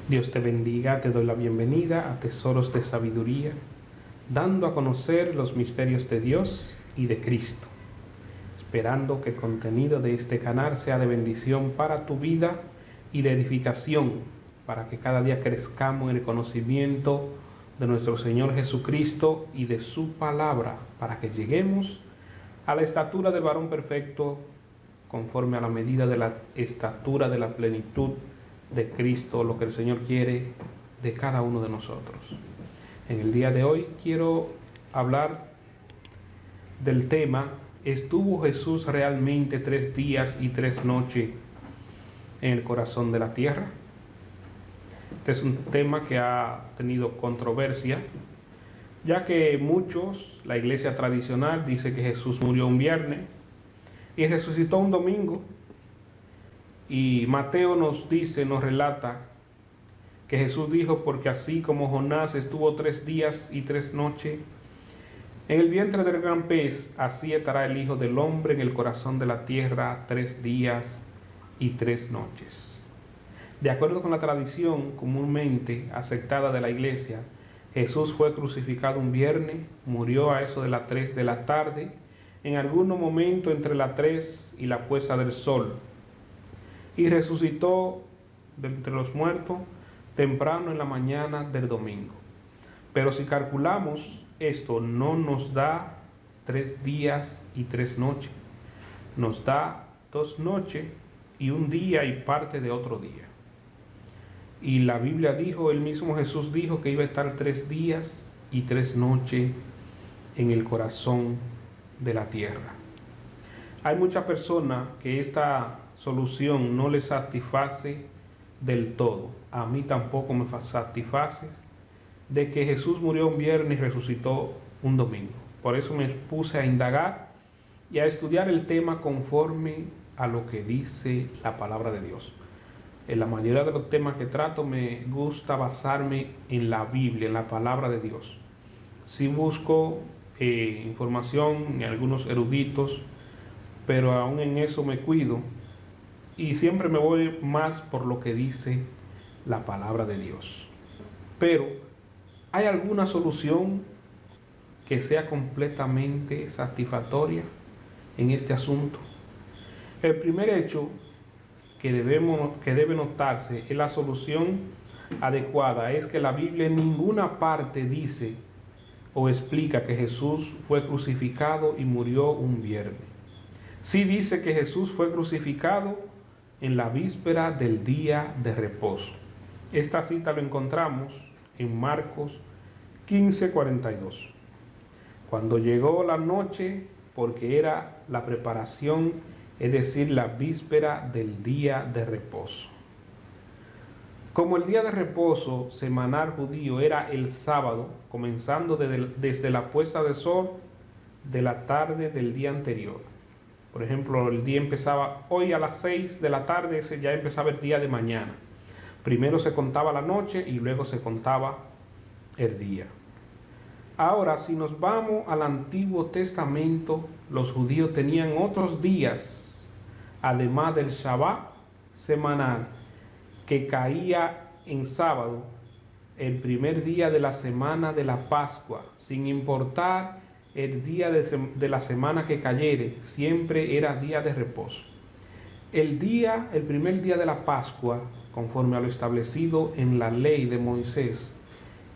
Dios te bendiga, te doy la bienvenida a Tesoros de Sabiduría, dando a conocer los misterios de Dios y de Cristo, esperando que el contenido de este canal sea de bendición para tu vida y de edificación, para que cada día crezcamos en el conocimiento de nuestro Señor Jesucristo y de su palabra, para que lleguemos a la estatura del varón perfecto, conforme a la medida de la estatura de la plenitud de Cristo, lo que el Señor quiere de cada uno de nosotros. En el día de hoy quiero hablar del tema: ¿estuvo Jesús realmente 3 días y 3 noches en el corazón de la tierra? Este es un tema que ha tenido controversia, ya que muchos, la iglesia tradicional dice que Jesús murió un viernes y resucitó un domingo, y Mateo nos relata que Jesús dijo: porque así como Jonás estuvo 3 días y 3 noches en el vientre del gran pez, así estará el Hijo del Hombre en el corazón de la tierra 3 días y 3 noches. De acuerdo con la tradición comúnmente aceptada de la iglesia, Jesús fue crucificado un viernes, murió a eso de las 3 de la tarde, en algún momento entre las 3 y la puesta del sol, y resucitó de entre los muertos temprano en la mañana del domingo. Pero si calculamos esto, no nos da 3 días y 3 noches, nos da 2 noches y un día y parte de otro día. Y la Biblia dijo, el mismo Jesús dijo que iba a estar 3 días y 3 noches en el corazón de la tierra. Hay muchas personas que esta solución no les satisface del todo. A mí tampoco me satisface de que Jesús murió un viernes y resucitó un domingo. Por eso me puse a indagar y a estudiar el tema conforme a lo que dice la palabra de Dios. En la mayoría de los temas que trato me gusta basarme en la Biblia, en la palabra de Dios. Sí busco información en algunos eruditos, pero aún en eso me cuido y siempre me voy más por lo que dice la palabra de Dios. Pero ¿hay alguna solución que sea completamente satisfactoria en este asunto? El primer hecho que debe notarse es la solución adecuada, es que la Biblia en ninguna parte dice o explica que Jesús fue crucificado y murió un viernes. Sí dice que Jesús fue crucificado en la víspera del día de reposo. Esta cita lo encontramos en Marcos 15:42. Cuando llegó la noche, porque era la preparación, es decir, la víspera del día de reposo. Como el día de reposo semanal judío era el sábado, comenzando desde la puesta de sol de la tarde del día anterior. Por ejemplo, el día empezaba hoy a las 6 de la tarde, ese ya empezaba el día de mañana. Primero se contaba la noche y luego se contaba el día. Ahora, si nos vamos al Antiguo Testamento, los judíos tenían otros días, además del Shabbat semanal, que caía en sábado, el primer día de la semana de la Pascua, sin importar el día de la semana que cayere, siempre era día de reposo. El primer día de la Pascua, conforme a lo establecido en la ley de Moisés,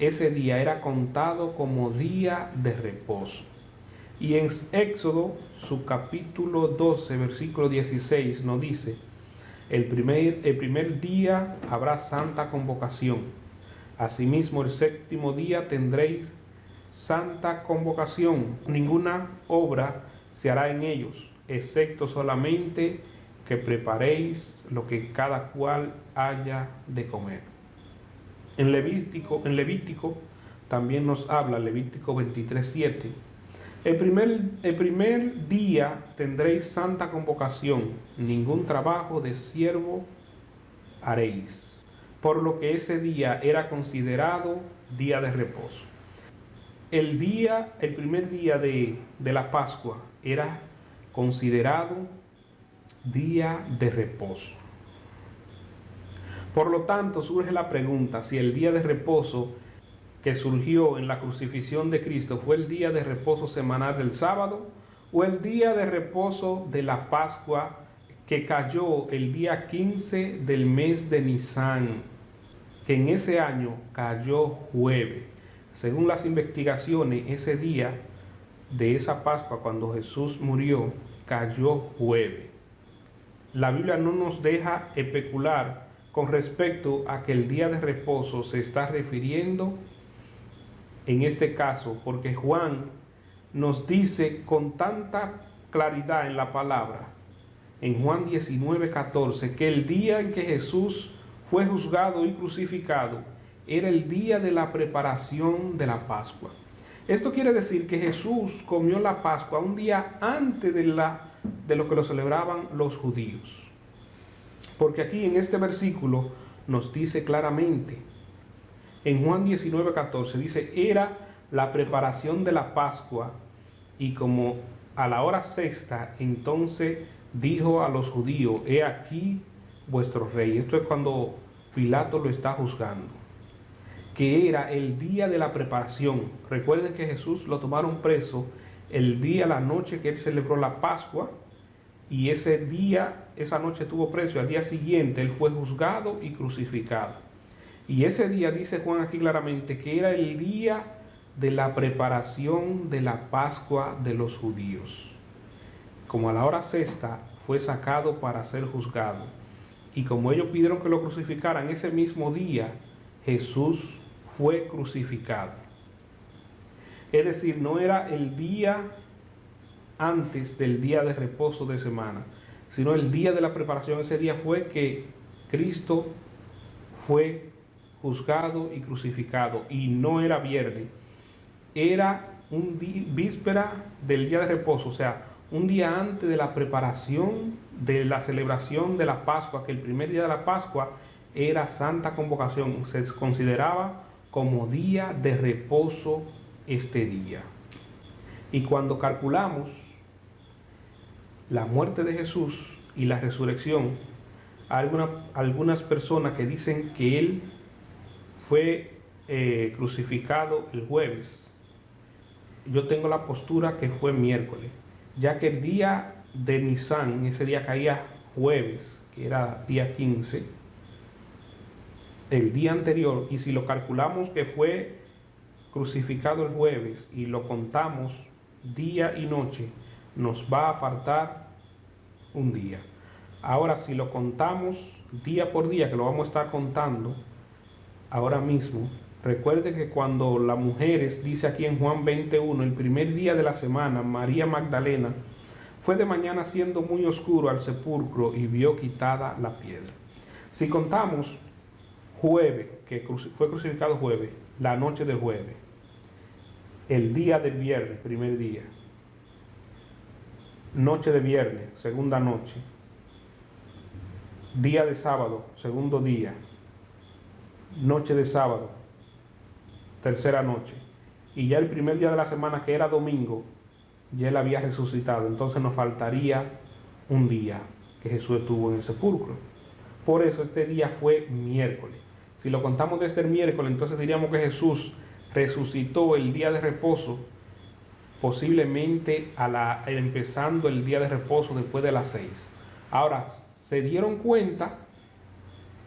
ese día era contado como día de reposo. Y en Éxodo, su capítulo 12, versículo 16, nos dice: el primer día habrá santa convocación. Asimismo, el 7º día tendréis santa convocación. Ninguna obra se hará en ellos, excepto solamente que preparéis lo que cada cual haya de comer. En Levítico también nos habla, Levítico 23:7. El primer día tendréis santa convocación, ningún trabajo de siervo haréis, por lo que ese día era considerado día de reposo. El primer día de la Pascua era considerado día de reposo. Por lo tanto, surge la pregunta si el día de reposo que surgió en la crucifixión de Cristo fue el día de reposo semanal del sábado o el día de reposo de la Pascua que cayó el día 15 del mes de Nisan, que en ese año cayó jueves. Según las investigaciones, ese día de esa Pascua, cuando Jesús murió, cayó jueves. La Biblia no nos deja especular con respecto a que el día de reposo se está refiriendo en este caso, porque Juan nos dice con tanta claridad en la palabra, en Juan 19:14, que el día en que Jesús fue juzgado y crucificado era el día de la preparación de la Pascua. Esto quiere decir que Jesús comió la Pascua un día antes de lo que lo celebraban los judíos. Porque aquí en este versículo nos dice claramente, en Juan 19:14 dice, era la preparación de la Pascua, y como a la hora sexta, entonces dijo a los judíos, he aquí vuestro rey. Esto es cuando Pilato lo está juzgando, que era el día de la preparación. Recuerden que Jesús lo tomaron preso el día, la noche que él celebró la Pascua, y ese día, esa noche tuvo preso, y al día siguiente él fue juzgado y crucificado. Y ese día dice Juan aquí claramente que era el día de la preparación de la Pascua de los judíos. Como a la hora sexta fue sacado para ser juzgado, y como ellos pidieron que lo crucificaran ese mismo día, Jesús fue crucificado. Es decir, no era el día antes del día de reposo de semana, sino el día de la preparación. Ese día fue que Cristo fue juzgado y crucificado, y no era viernes, era víspera del día de reposo, o sea, un día antes de la preparación de la celebración de la Pascua, que el primer día de la Pascua era Santa Convocación, se consideraba como día de reposo este día. Y cuando calculamos la muerte de Jesús y la resurrección, hay algunas personas que dicen que él fue crucificado el jueves. Yo tengo la postura que fue miércoles, ya que el día de Nisan, ese día caía jueves, que era día 15, el día anterior, y si lo calculamos que fue crucificado el jueves y lo contamos día y noche, nos va a faltar un día. Ahora, si lo contamos día por día, que lo vamos a estar contando ahora mismo, recuerde que cuando las mujeres, dice aquí en Juan 21, el primer día de la semana, María Magdalena fue de mañana siendo muy oscuro al sepulcro y vio quitada la piedra. Si contamos jueves, que fue crucificado jueves, la noche del jueves, el día del viernes, primer día, noche de viernes, segunda noche, día de sábado, segundo día, noche de sábado, tercera noche, y ya el primer día de la semana, que era domingo, ya él había resucitado. Entonces nos faltaría un día que Jesús estuvo en el sepulcro. Por eso este día fue miércoles. Si lo contamos desde el miércoles, entonces diríamos que Jesús resucitó el día de reposo, posiblemente empezando el día de reposo después de las 6. Ahora, se dieron cuenta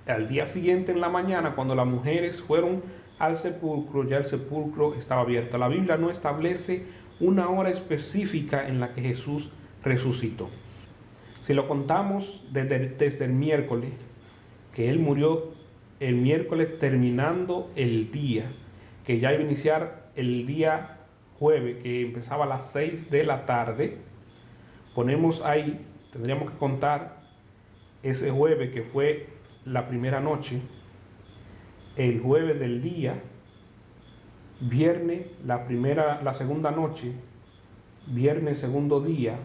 al día siguiente en la mañana, cuando las mujeres fueron al sepulcro, ya el sepulcro estaba abierto. La Biblia no establece una hora específica en la que Jesús resucitó. Si lo contamos desde el miércoles, que él murió el miércoles terminando el día, que ya iba a iniciar el día jueves, que empezaba a las 6 de la tarde, ponemos ahí, tendríamos que contar ese jueves que fue la primera noche, el jueves del día, viernes la segunda noche, viernes segundo día,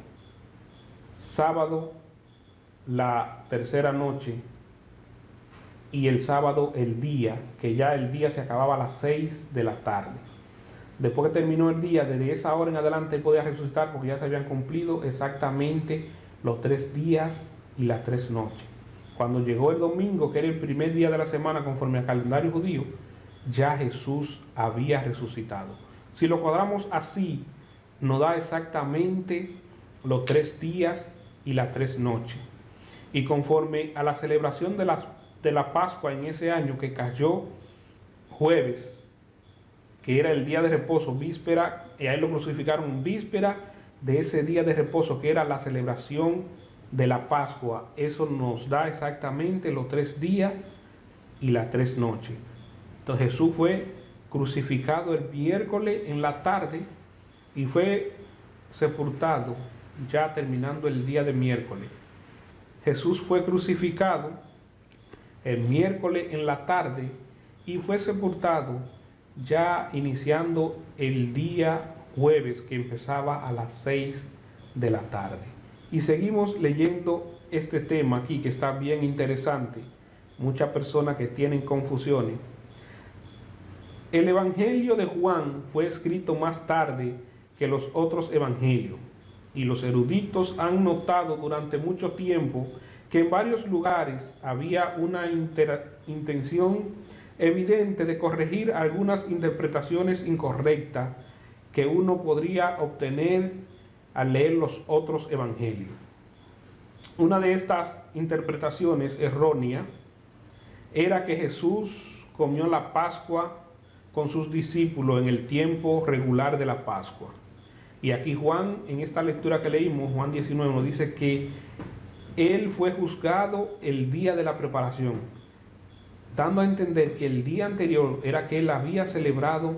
sábado la tercera noche, y el sábado el día, que ya el día se acababa a las 6 de la tarde. Después que terminó el día, desde esa hora en adelante él podía resucitar, porque ya se habían cumplido exactamente los 3 días y las 3 noches. Cuando llegó el domingo, que era el primer día de la semana conforme al calendario judío, ya Jesús había resucitado. Si lo cuadramos así, nos da exactamente los 3 días y las 3 noches. Y conforme a la celebración de la Pascua en ese año, que cayó jueves, que era el día de reposo, víspera, y a él lo crucificaron víspera de ese día de reposo, que era la celebración de la Pascua. Eso nos da exactamente los 3 días y las 3 noches. Entonces Jesús fue crucificado el miércoles en la tarde y fue sepultado ya terminando el día de miércoles. Jesús fue crucificado el miércoles en la tarde y fue sepultado ya iniciando el día jueves, que empezaba a las 6 de la tarde. Y seguimos leyendo este tema aquí, que está bien interesante. Muchas personas que tienen confusiones. El Evangelio de Juan fue escrito más tarde que los otros evangelios, y los eruditos han notado durante mucho tiempo que en varios lugares había una intención evidente de corregir algunas interpretaciones incorrectas que uno podría obtener al leer los otros evangelios. Una de estas interpretaciones erróneas era que Jesús comió la Pascua con sus discípulos en el tiempo regular de la Pascua. Y aquí Juan, en esta lectura que leímos, Juan 19, nos dice que él fue juzgado el día de la preparación, dando a entender que el día anterior era que él había celebrado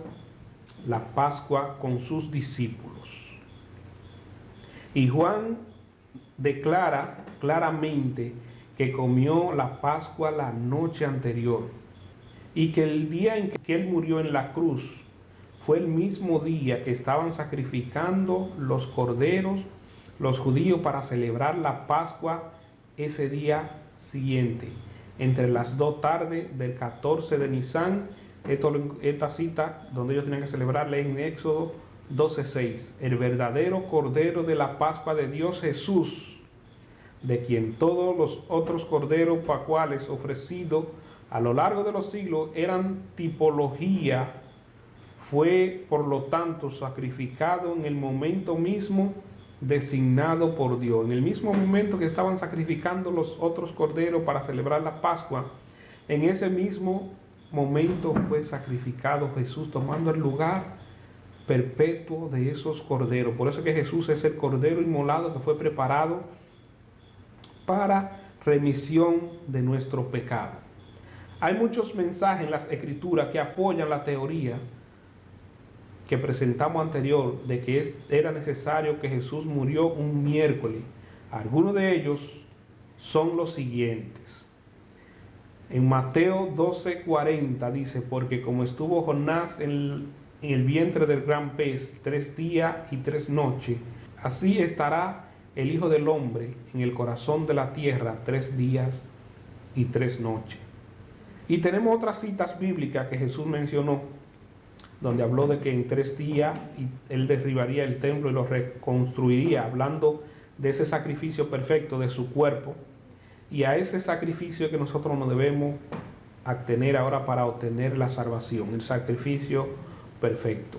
la Pascua con sus discípulos. Y Juan declara claramente que comió la Pascua la noche anterior, y que el día en que él murió en la cruz fue el mismo día que estaban sacrificando los corderos los judíos para celebrar la Pascua ese día siguiente, entre las 2 tardes del 14 de Nisan. Esta cita donde ellos tenían que celebrarla en Éxodo 12:6. El verdadero Cordero de la Pascua de Dios Jesús, de quien todos los otros corderos pascuales ofrecidos a lo largo de los siglos eran tipología, fue por lo tanto sacrificado en el momento mismo designado por Dios. En el mismo momento que estaban sacrificando los otros corderos para celebrar la Pascua, en ese mismo momento fue sacrificado Jesús, tomando el lugar perpetuo de esos corderos. Por eso que Jesús es el cordero inmolado que fue preparado para remisión de nuestro pecado. Hay muchos mensajes en las Escrituras que apoyan la teoría que presentamos anterior de que era necesario que Jesús murió un miércoles. Algunos de ellos son los siguientes. En Mateo 12:40 dice: porque como estuvo Jonás en el vientre del gran pez 3 días y 3 noches, así estará el Hijo del Hombre en el corazón de la tierra 3 días y 3 noches. Y tenemos otras citas bíblicas que Jesús mencionó, donde habló de que en 3 días él derribaría el templo y lo reconstruiría, hablando de ese sacrificio perfecto de su cuerpo. Y a ese sacrificio que nosotros nos debemos atener ahora para obtener la salvación, el sacrificio perfecto.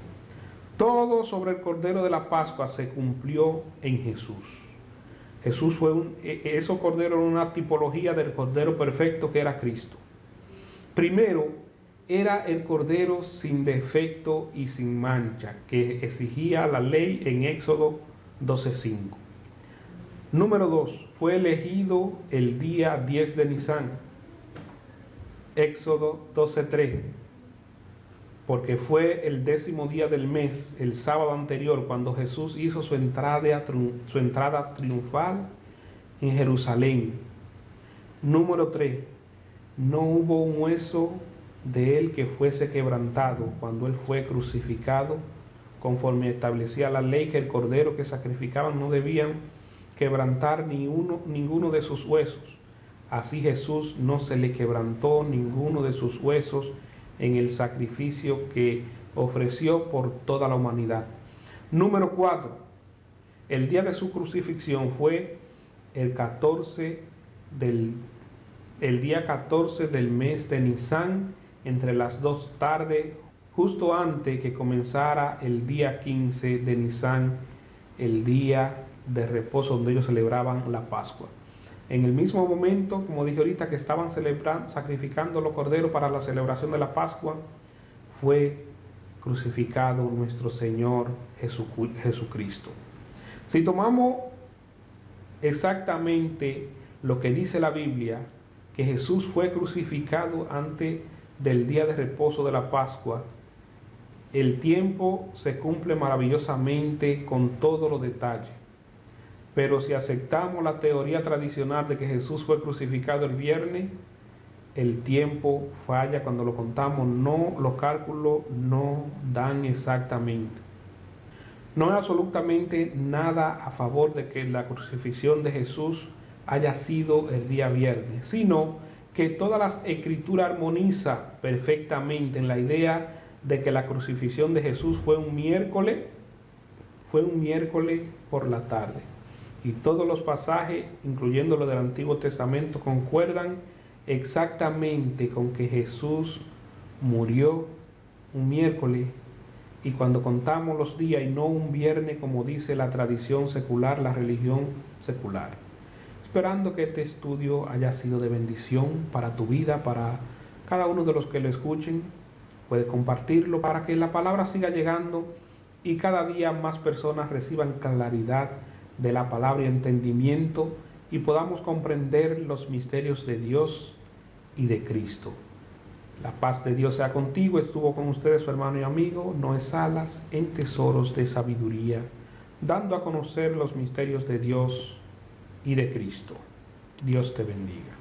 Todo sobre el Cordero de la Pascua se cumplió en Jesús. Jesús fue esos corderos eran una tipología del Cordero perfecto que era Cristo. Primero, era el Cordero sin defecto y sin mancha, que exigía la ley en Éxodo 12:5. Número 2, fue elegido el día 10 de Nisan, Éxodo 12:3, porque fue el 10º día del mes, el sábado anterior, cuando Jesús hizo su entrada triunfal en Jerusalén. Número 3, no hubo un hueso de él que fuese quebrantado cuando él fue crucificado, conforme establecía la ley, que el cordero que sacrificaban no debían quebrantar ninguno de sus huesos. Así Jesús no se le quebrantó ninguno de sus huesos en el sacrificio que ofreció por toda la humanidad. Número 4, el día de su crucifixión fue el 14 el día 14 del mes de Nisan, entre las 2 tarde, justo antes que comenzara el día 15 de Nisan, el día de reposo donde ellos celebraban la Pascua. En el mismo momento, como dije ahorita, que estaban sacrificando los corderos para la celebración de la Pascua, fue crucificado nuestro Señor Jesucristo. Si tomamos exactamente lo que dice la Biblia, que Jesús fue crucificado antes del día de reposo de la Pascua, el tiempo se cumple maravillosamente con todos los detalles. Pero si aceptamos la teoría tradicional de que Jesús fue crucificado el viernes, el tiempo falla cuando lo contamos, los cálculos no dan exactamente. No hay absolutamente nada a favor de que la crucifixión de Jesús haya sido el día viernes, sino que todas las escrituras armonizan perfectamente en la idea de que la crucifixión de Jesús fue un miércoles por la tarde. Y todos los pasajes, incluyendo los del Antiguo Testamento, concuerdan exactamente con que Jesús murió un miércoles, y cuando contamos los días y no un viernes como dice la tradición secular, la religión secular. Esperando que este estudio haya sido de bendición para tu vida, para cada uno de los que lo escuchen. Puede compartirlo para que la palabra siga llegando y cada día más personas reciban claridad de la palabra y entendimiento, y podamos comprender los misterios de Dios y de Cristo. La paz de Dios sea contigo. Estuvo con ustedes su hermano y amigo Noé Salas en Tesoros de Sabiduría, dando a conocer los misterios de Dios y de Cristo. Dios te bendiga.